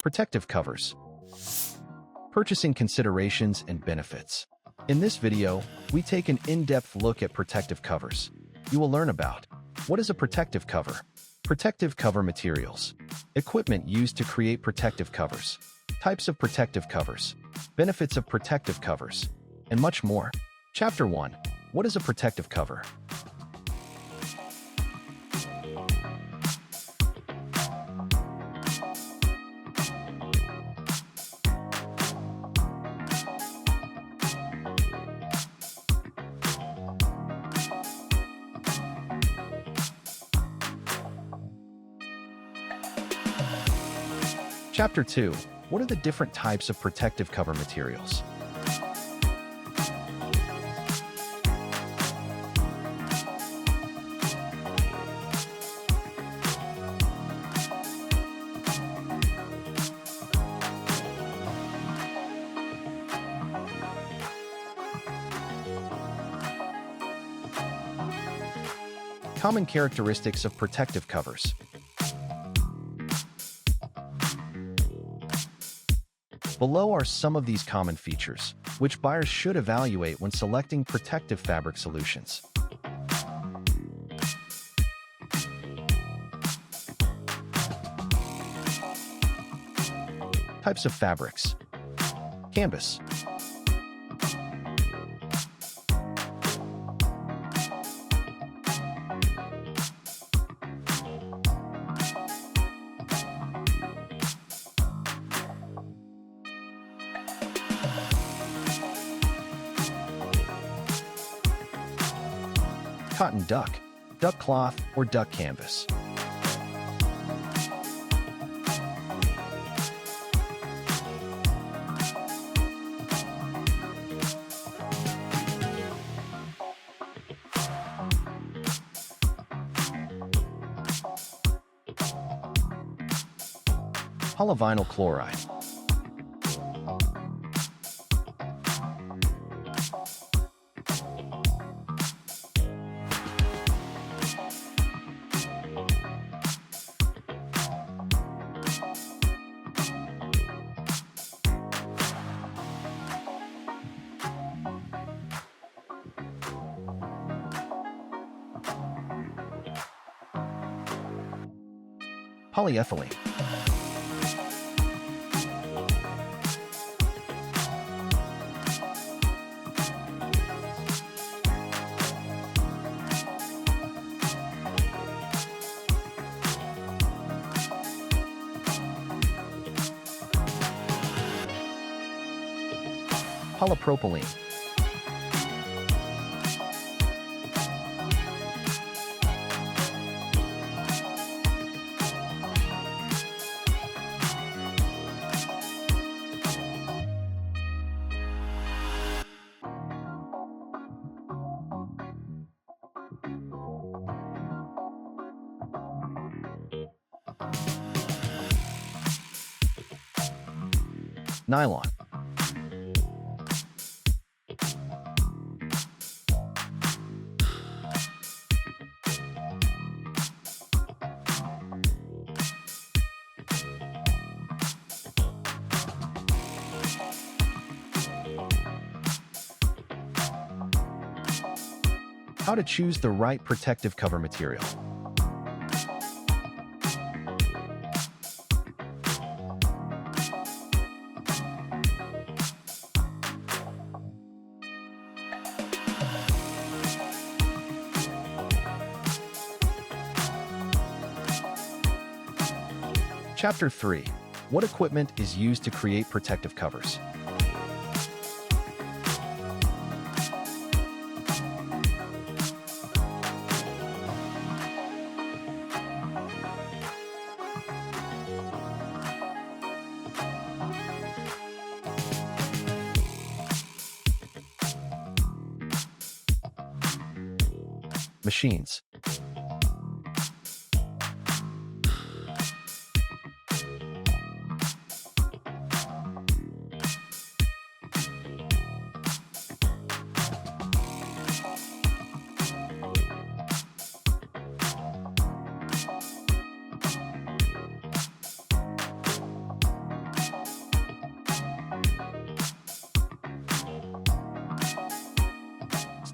Protective covers. Purchasing considerations and benefits. In this video, we take an in-depth look at protective covers. You will learn about what is a protective cover, protective cover materials, equipment used to create protective covers, types of protective covers, benefits of protective covers, and much more. Chapter 1. What is a protective cover? Chapter 2. What are the different types of protective cover materials? Common characteristics of protective covers. Below are some of these common features, which buyers should evaluate when selecting protective fabric solutions. Types of fabrics. Canvas. Cotton duck, duck cloth, or duck canvas. Polyvinyl chloride. Polyethylene. Polypropylene. Nylon. How to choose the right protective cover material. Chapter 3. What equipment is used to create protective covers? Machines.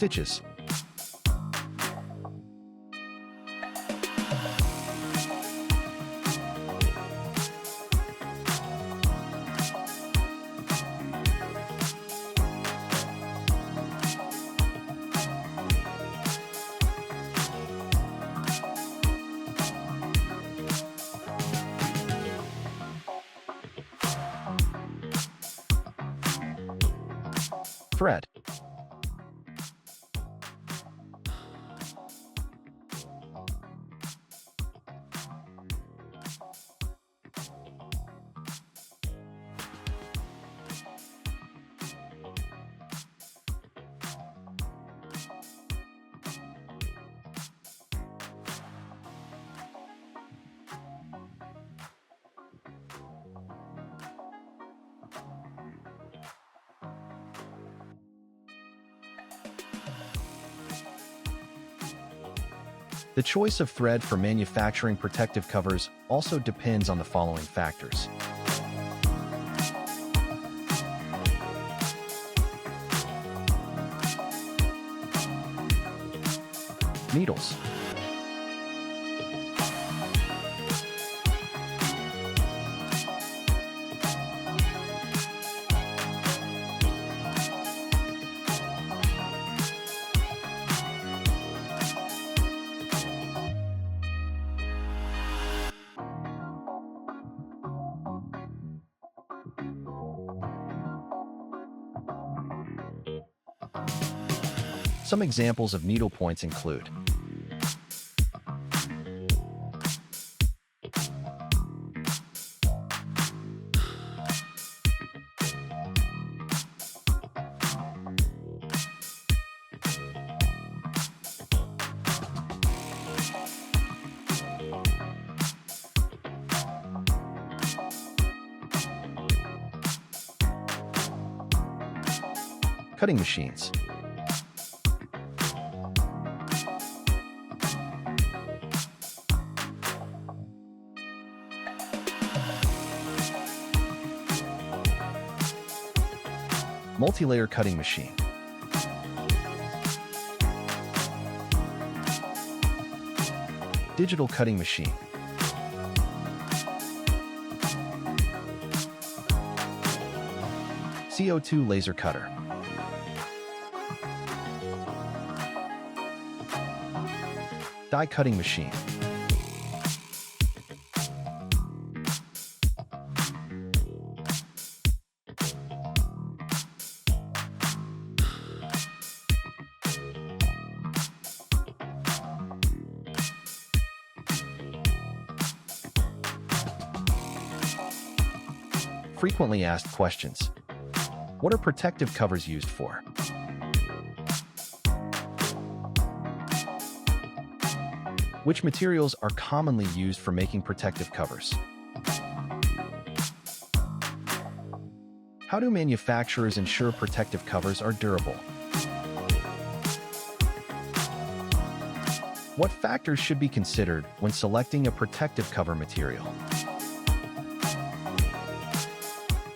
Stitches. Thread. The choice of thread for manufacturing protective covers also depends on the following factors. Needles. Some examples of needle points include cutting machines. Multi-layer cutting machine. Digital cutting machine. CO2 laser cutter. Die cutting machine. Frequently asked questions. What are protective covers used for? Which materials are commonly used for making protective covers? How do manufacturers ensure protective covers are durable? What factors should be considered when selecting a protective cover material?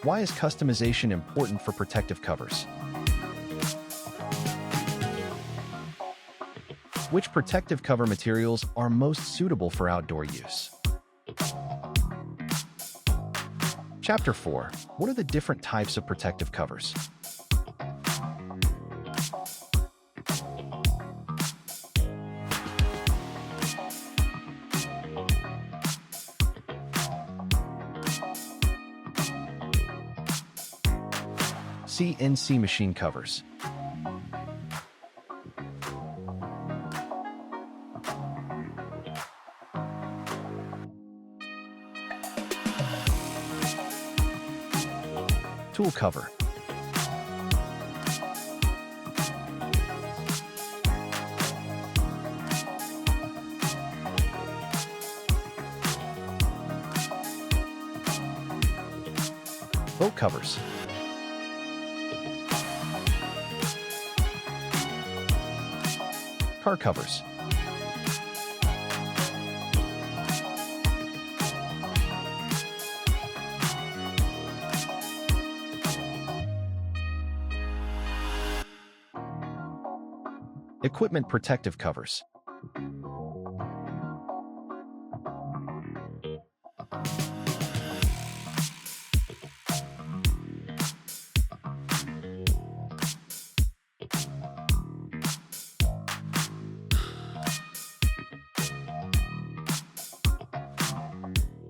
Why is customization important for protective covers? Which protective cover materials are most suitable for outdoor use? Chapter 4. What are the different types of protective covers? CNC machine covers. Tool cover. Boat covers. Car covers. Equipment protective covers.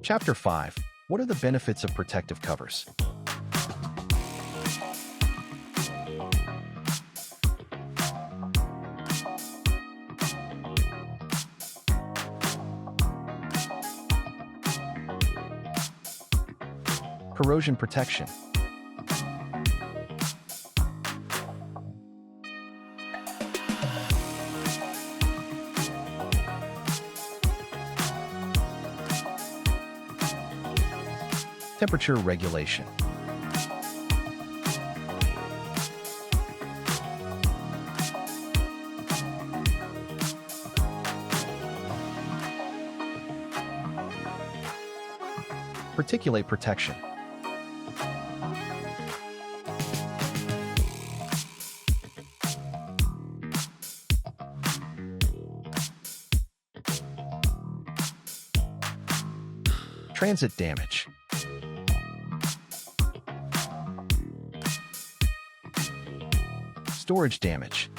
Chapter 5. What are the benefits of protective covers? Corrosion protection. Temperature regulation. Particulate protection. Transit damage. Storage damage.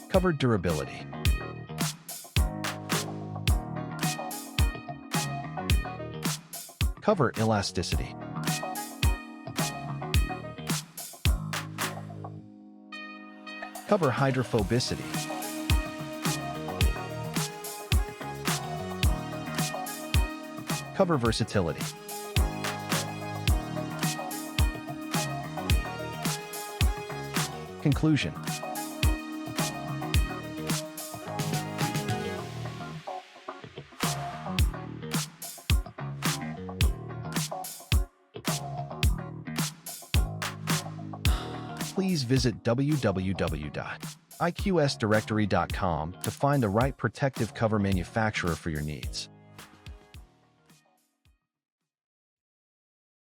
Covered durability. Cover elasticity. Cover hydrophobicity. Cover versatility. Conclusion. Please visit www.iqsdirectory.com to find the right protective cover manufacturer for your needs.